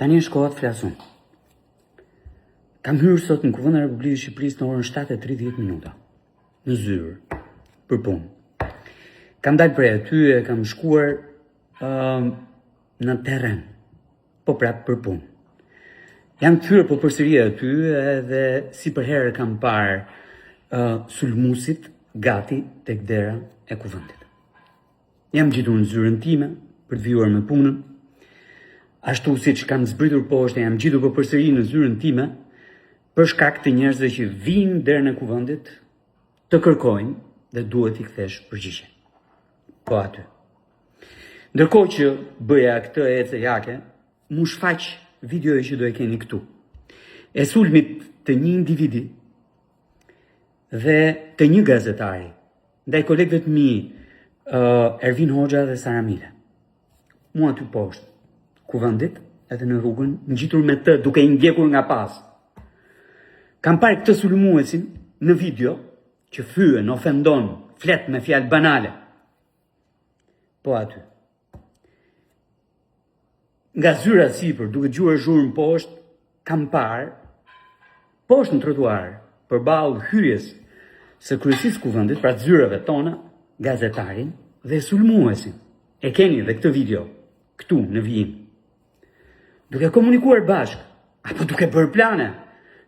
Tani është koha të flasun. Kam hyrë sot në Kuvendin e Republikës së Shqipërisë në orën 7:30 në zyrë për punë. Kam dalë prej aty e kam shkuar në terren, po prapë për punë. Jam kthyer po përsëri aty edhe si për herë kam parë sulmuesit gati tek dera e kuvendit. Jam gjetur në zyrën time për të vijuar me punën. Ashtu siç kam zbritur poshtë, jam gjetur po përsëri në zyrën time për shkak të njerëzve që vinë në derën e kuvendit të kërkojnë dhe duhet i kthesh përgjigje. Po aty. Ndërkohë që bëja këtë ecë jake, mu shfaq videoja që do e keni këtu. E sulmit të një individi dhe të një gazetari, ndaj kolegëve të mi, Ervin Hoxha dhe Sara Mile. Mu aty poshtë, kuvendit, edhe në rrugën, ngjitur me të, duke i ndjekur nga pas. Kam parë këtë sulmuesin në video që fyen, ofendon, flet me fjalë banale. Po aty. Nga zyra sipër, duke gjuar zhurmë poshtë, kam parë poshtë në trotuar, përballë hyrjes së kryesisë kuvendit, pra të zyrave tona, gazetarin dhe sulmuesin. E keni dhe këtë video këtu në vijim. Duke komunikuar bashkë, apo duke bërë plane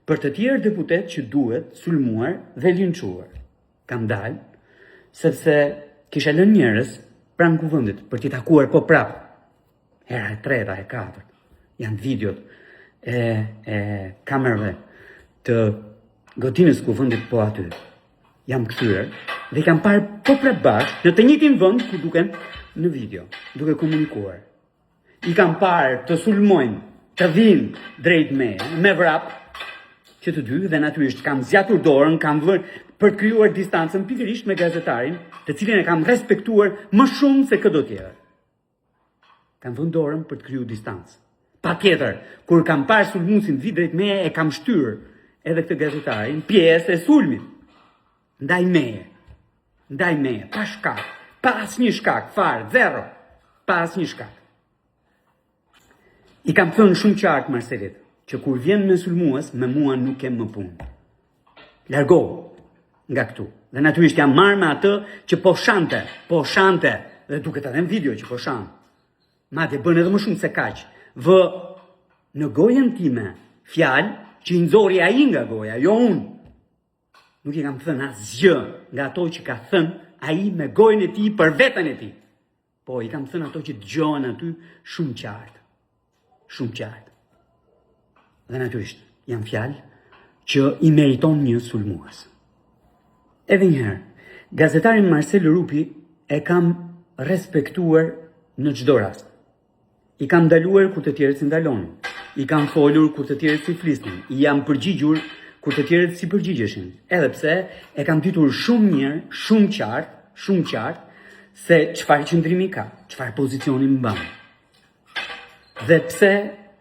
për të tjerë deputet që duhet sulmuar dhe linçuar. Kam dalë, sepse kisha lënë njerëz pranë kuvendit për t'i takuar po prapë. Hera e treta, e katërt. Janë videot e kamerave të godinës kuvendit po aty. Jam kthyer dhe kam parë po prapë bashkë në të njëjtin vend ku duken në video, duke komunikuar. I kam parë të sulmojnë, të vinë drejt me vrap, që të dy dhe natyrisht kam zgjatur dorën, kam vënë për të krijuar distancën pikërisht me gazetarin, të cilin e kam respektuar më shumë se çdo tjetër. Kam vënë dorën për të krijuar distancë. Patjetër, kur kam parë sulmuesin vi drejt meje, e kam shtyr edhe këtë gazetarin pjesë e sulmit. Ndaj meje, pa shkak, pa asnjë shkak, fare, zero, pa asnjë shkak. I kam thënë shumë qartë Marcelit, që kur vjen me sulmues, me mua nuk kem më punë. Largohu nga këtu. Dhe natyrisht jam marrë me atë që po shante, dhe duket edhe në video që po shan. Madje bën edhe më shumë se kaq. Vë në gojën time fjalë që i nxori ai nga goja, jo unë. Nuk i kam thënë asgjë nga ato që ka thënë ai me gojën e tij për veten e tij. Po i kam thënë ato që dëgjohen aty shumë qartë. Shumë qartë. Dhe natyrisht, janë fjalë që i meriton një sulmues. Edhe njëherë, gazetarin Marcel Rupi e kam respektuar në çdo rast. I kam ndaluar kur të tjerët si ndalonin. I kam folur kur të tjerët si flisnin. I jam përgjigjur kur të tjerët si përgjigjeshin. Edhe pse e kam ditur shumë mirë, shumë qartë, se çfarë qëndrimi ka, çfarë pozicioni mban. Dhe pse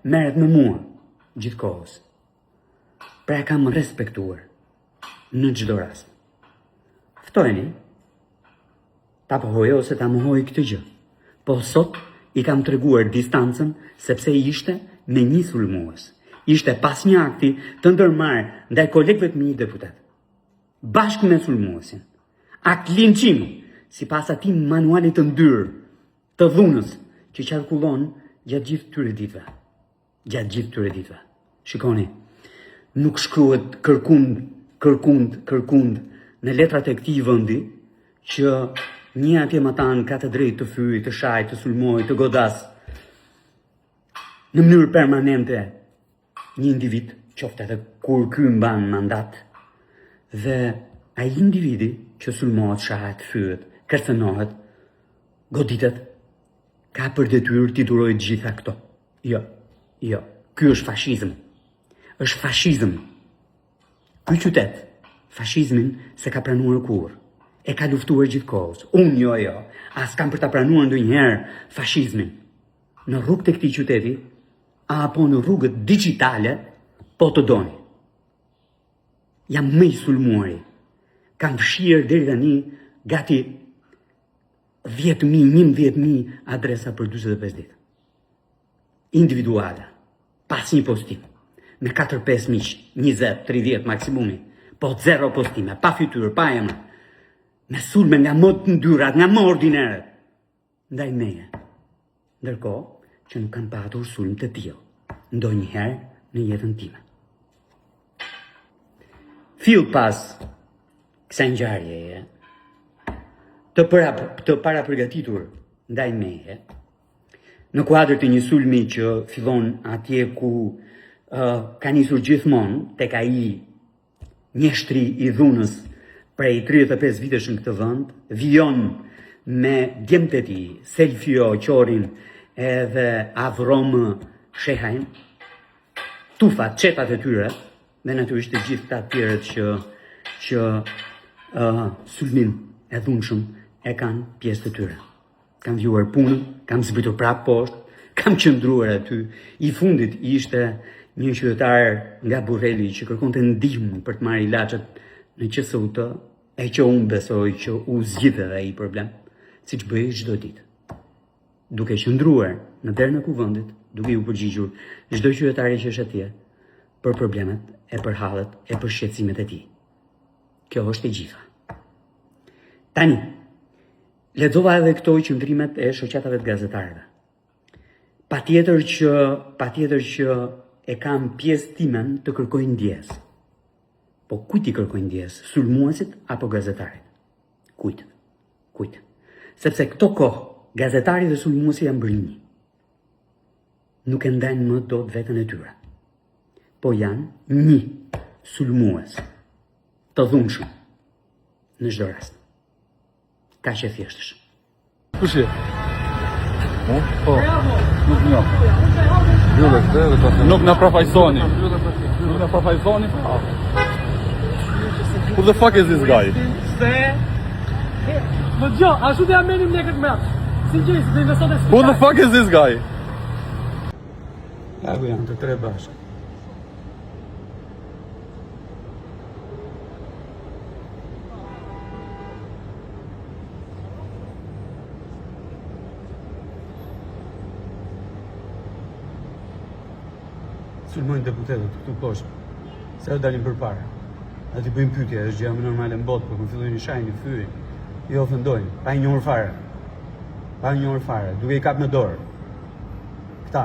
merret me mua gjithkohës. Pra e kam respektuar në çdo rast. Ftojeni ta pohoj ose ta mohoj këtë gjë. Po sot i kam treguar distancën sepse ishte me një sulmues. Ishte pas një akti të ndërmarrë ndaj kolegëve të mi deputet. Bashkë me sulmuesin. Akt linçimi, sipas atij manualit të ndyrë të dhunës që qarkullon gjatë gjithë këtyre ditëve. Shikoni, nuk shkruhet kërkund në letrat e këtij vendi që një atje matan ka të drejtë të fyjë, të shajë, të sulmojë, të godas në mënyrë permanente një individ, qoftë edhe kur ky mban mandat, dhe ai individi që sulmohet, shahet, fyet, kërcënohet, goditet, ka për detyrë t'i durojë të gjitha këto. Jo, ky është fashizëm. Është fashizëm. Ky qytet, fashizmin se ka pranuar kurrë. E ka luftuar gjithkohës. Unë jo, as kam për ta pranuar ndonjëherë fashizmin. Në rrugët e këtij qyteti, apo në rrugët digjitale, po të doni. Jam më i sulmuari. Kam fshirë deri tani gati 10.000, 11.000 adresa për 45 ditë. Individuale. pas një postim, me 4-5 miq, 20-30 maksimumi, po 0 postime, pa fytyrë, pa emër, me sulme nga më të ndyrat, nga më ordineret, ndaj meje. Ndërkohë që nuk kam patur sulm të tillë, ndonjëherë në jetën time. Fill pas kësaj ngjarjeje, të para përgatitur ndaj meje, në kuadër të një sulmi që fillon atje ku ka nisur gjithmonë tek ai njështri i dhunës prej 35 vitesh në këtë vend, vijon me djemtë e tij, Selfio Qorin edhe Avrom Shehajn, tufat, çetat e tyre, dhe natyrisht të gjithë ta tjerët që sulmin e dhunshëm e kanë pjesë të tyre. Kam vjuar punën, kam zbritur prapë poshtë, kam qëndruar aty. I fundit ishte një qytetar nga Burreli që kërkonte ndihmë për të marrë ilaçet në QSUT, e që unë besoj që u zgjidhe dhe ai problem, siç bëj çdo ditë. Duke qëndruar në derën e kuvendit, duke u përgjigjur çdo qytetari që është atje për problemet e për hallet e për shqetësimet e tij. Kjo është e gjitha. Tani, lexova edhe këto qëndrimet e shoqatave të gazetarëve. Patjetër që e kam pjesë timen të kërkoj ndjes. Po kujt i kërkoj ndjes? Sulmuesit apo gazetarit? Kujt? Sepse këto kohë gazetarit dhe sulmuesi janë bërë një. Nuk e ndajnë më dot veten e tyre. Po janë një sulmues të dhunshëm në çdo rast. Kaq e thjeshtësh. Kush je? Po. Nuk njoh. Nuk na përfaqësoni. Who the fuck is this guy? Who the fuck is this guy? Agu janë të tre bashkë. Sulmojnë deputetët këtu poshtë, se dalin përpara. Ati bëjmë pyetje, është gjë më normale në botë, por kur fillojnë i shajnë, i fyrin, i ofendojnë, pa i njohur fare, duke i kap në dorë. Këta.